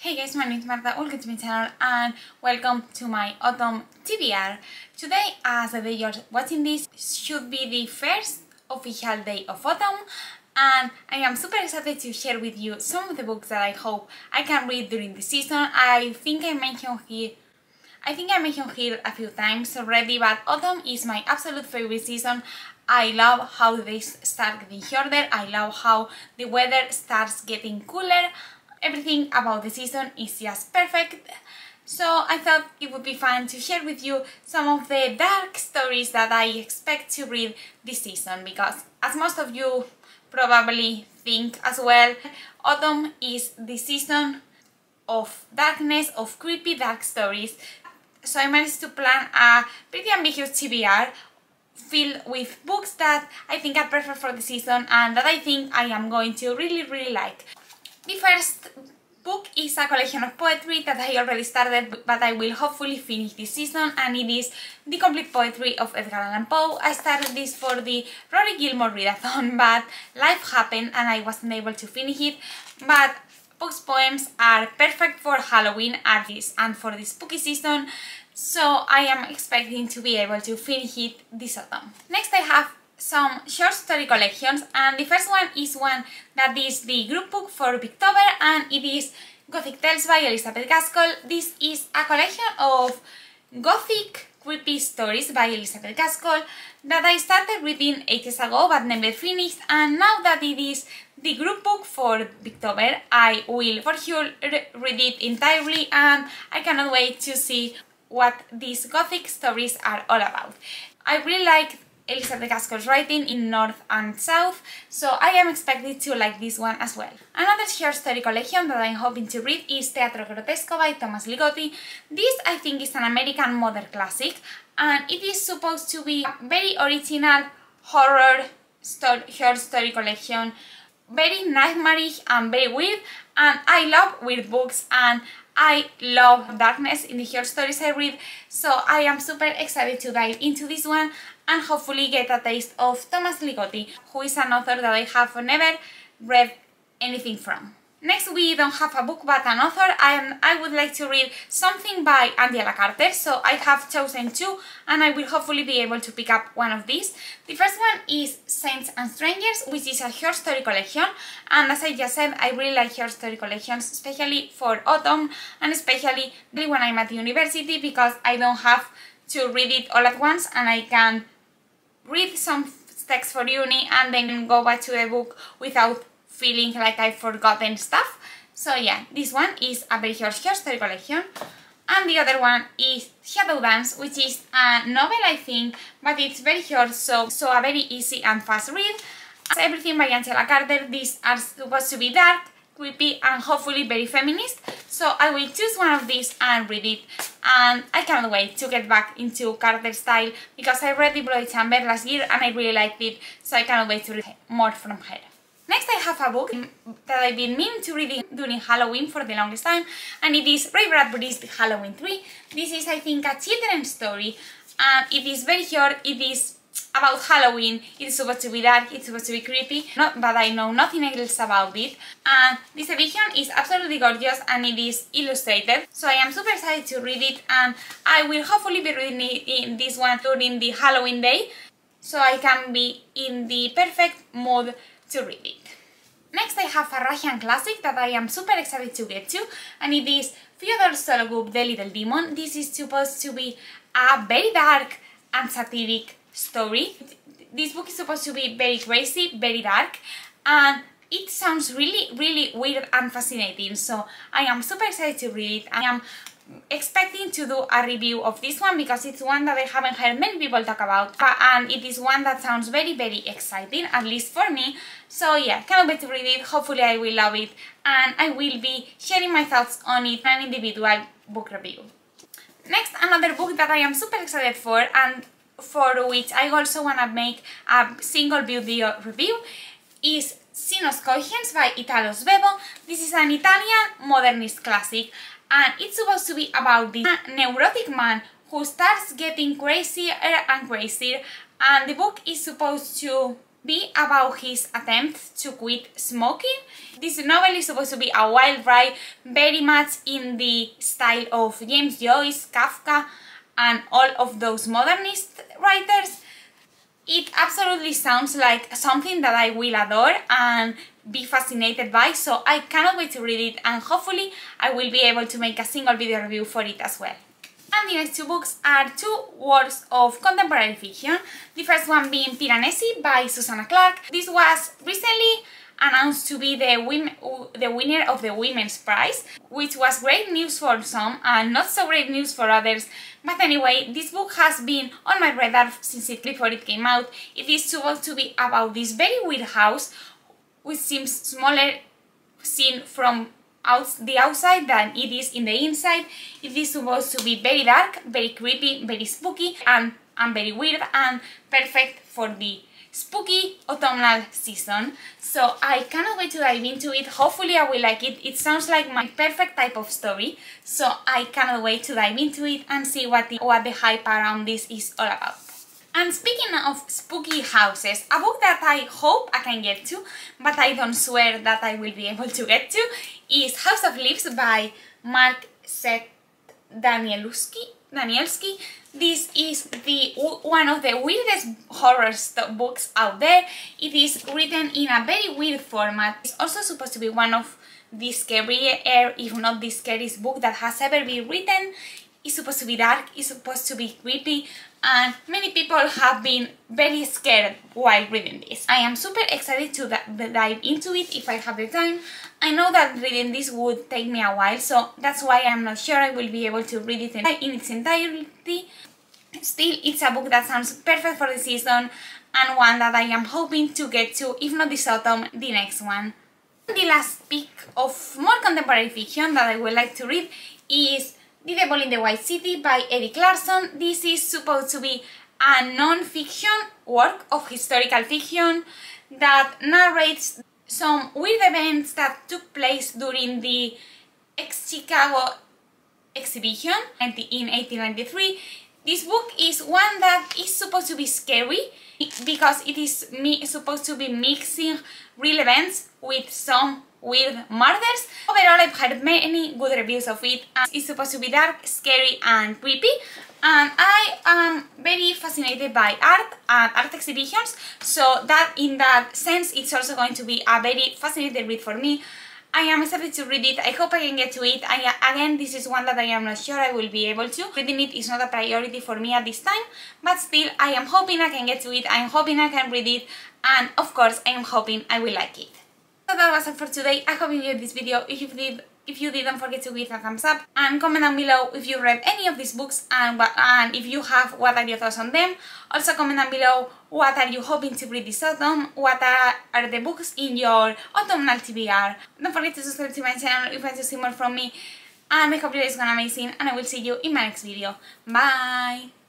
Hey guys, my name is Marta, welcome to my channel and welcome to my autumn TBR. Today, as the day you're watching this, should be the first official day of autumn, and I am super excited to share with you some of the books that I hope I can read during the season. I think I mentioned here a few times already, but autumn is my absolute favorite season. I love how the days start getting shorter, I love how the weather starts getting cooler. Everything about the season is just perfect, so I thought it would be fun to share with you some of the dark stories that I expect to read this season, because as most of you probably think as well, autumn is the season of darkness, of creepy dark stories. So I managed to plan a pretty ambitious TBR filled with books that I think are perfect for the season and that I think I am going to really like. The first book is a collection of poetry that I already started, but I will hopefully finish this season, and it is The Complete Poetry of Edgar Allan Poe. I started this for the Rory Gilmore readathon, but life happened and I wasn't able to finish it. But Poe's poems are perfect for Halloween and for the spooky season, so I am expecting to be able to finish it this autumn. Next I have some short story collections, and the first one is one that is the group book for October, and it is Gothic Tales by Elizabeth Gaskell. This is a collection of Gothic creepy stories by Elizabeth Gaskell that I started reading ages ago but never finished, and now that it is the group book for October, I will for sure read it entirely, and I cannot wait to see what these Gothic stories are all about. I really like Elizabeth Gaskell's writing in North and South, so I am expected to like this one as well. Another short story collection that I'm hoping to read is Teatro Crotesco by Ligoti. This I think is an American modern classic, and it is supposed to be a very original horror short story collection, very nightmarish and very weird, and I love weird books and I love darkness in the short stories I read, so I am super excited to dive into this one and hopefully get a taste of Ligoti, who is an author that I have never read anything from. Next, we don't have a book but an author, and I would like to read something by Angela Carter, so I have chosen two and I will hopefully be able to pick up one of these. The first one is Saints and Strangers, which is a short story collection, and as I just said, I really like short story collections, especially for autumn and especially when I'm at university, because I don't have to read it all at once and I can read some text for uni and then go back to the book without feeling like I've forgotten stuff. So yeah, this one is a very short story collection, and the other one is Shadow Dance, which is a novel I think, but it's very short, so a very easy and fast read. As everything by Angela Carter, these are supposed to be dark, creepy and hopefully very feminist, so I will choose one of these and read it, and I can't wait to get back into Carter style because I read The Bloody Chamber last year and I really liked it, so I cannot wait to read more from her. Next I have a book that I've been meaning to read during Halloween for the longest time, and it is Bradbury's Halloween 3. This is I think a children's story, and it is very short. It is about Halloween, it's supposed to be dark, it's supposed to be creepy, but I know nothing else about it, and this edition is absolutely gorgeous and it is illustrated, so I am super excited to read it, and I will hopefully be reading in this one during the Halloween day, so I can be in the perfect mood to read it. Next I have a Russian classic that I am super excited to get to, and it is Fyodor Sologub, The Little Demon. This is supposed to be a very dark and satiric story. This book is supposed to be very crazy, very dark, and it sounds really weird and fascinating, so I am super excited to read it. I am expecting to do a review of this one because it's one that I haven't heard many people talk about, and it is one that sounds very exciting, at least for me, so yeah, cannot wait to read it. Hopefully I will love it and I will be sharing my thoughts on it in an individual book review. Next, another book that I am super excited for and for which I also want to make a single video review is Sinos Conscience by Italo Svevo. This is an Italian modernist classic, and it's supposed to be about this neurotic man who starts getting crazier and crazier, and the book is supposed to be about his attempt to quit smoking. This novel is supposed to be a wild ride, very much in the style of James Joyce, Kafka, and all of those modernist writers. It absolutely sounds like something that I will adore and be fascinated by, so I cannot wait to read it, and hopefully I will be able to make a single video review for it as well. And the next two books are two works of contemporary fiction. The first one being Piranesi by Susanna Clarke. This was recently announced to be the winner of the Women's Prize, which was great news for some and not so great news for others. But anyway, this book has been on my radar before it came out. It is supposed to be about this very weird house, which seems smaller seen from the outside than it is in the inside. It is supposed to be very dark, very creepy, very spooky, and very weird, and perfect for the spooky autumnal season. So I cannot wait to dive into it. Hopefully I will like it. It sounds like my perfect type of story, so I cannot wait to dive into it and see what the hype around this is all about. And speaking of spooky houses, a book that I hope I can get to, but I don't swear that I will be able to get to, is House of Leaves by Mark Danielski. This is one of the weirdest horror books out there. It is written in a very weird format. It's also supposed to be one of the scarier, if not the scariest book that has ever been written. It's supposed to be dark, it's supposed to be creepy, and many people have been very scared while reading this. I am super excited to dive into it if I have the time. I know that reading this would take me a while, so that's why I'm not sure I will be able to read it in its entirety. Still, it's a book that sounds perfect for the season, and one that I am hoping to get to, if not this autumn, the next one. The last pick of more contemporary fiction that I would like to read is The Devil in the White City by Edgar Clarkson. This is supposed to be a non-fiction work of historical fiction that narrates some weird events that took place during the Chicago exhibition in 1893. This book is one that is supposed to be scary because it is supposed to be mixing real events with some weird murders. Overall, I've heard many good reviews of it, and it's supposed to be dark, scary, and creepy. And I am very fascinated by art and art exhibitions, so that in that sense it's also going to be a very fascinating read for me. I am excited to read it. I hope I can get to it. Again, this is one that I am not sure I will be able to. Reading it is not a priority for me at this time, but still I am hoping I can get to it. I am hoping I can read it, and of course I am hoping I will like it. So that was it for today. I hope you enjoyed this video. If you did, don't forget to give a thumbs up and comment down below if you read any of these books, and if you have, what are your thoughts on them. Also comment down below what are you hoping to read this autumn, what are the books in your autumnal TBR. Don't forget to subscribe to my channel if you want to see more from me, and I hope your day is going amazing, and I will see you in my next video. Bye!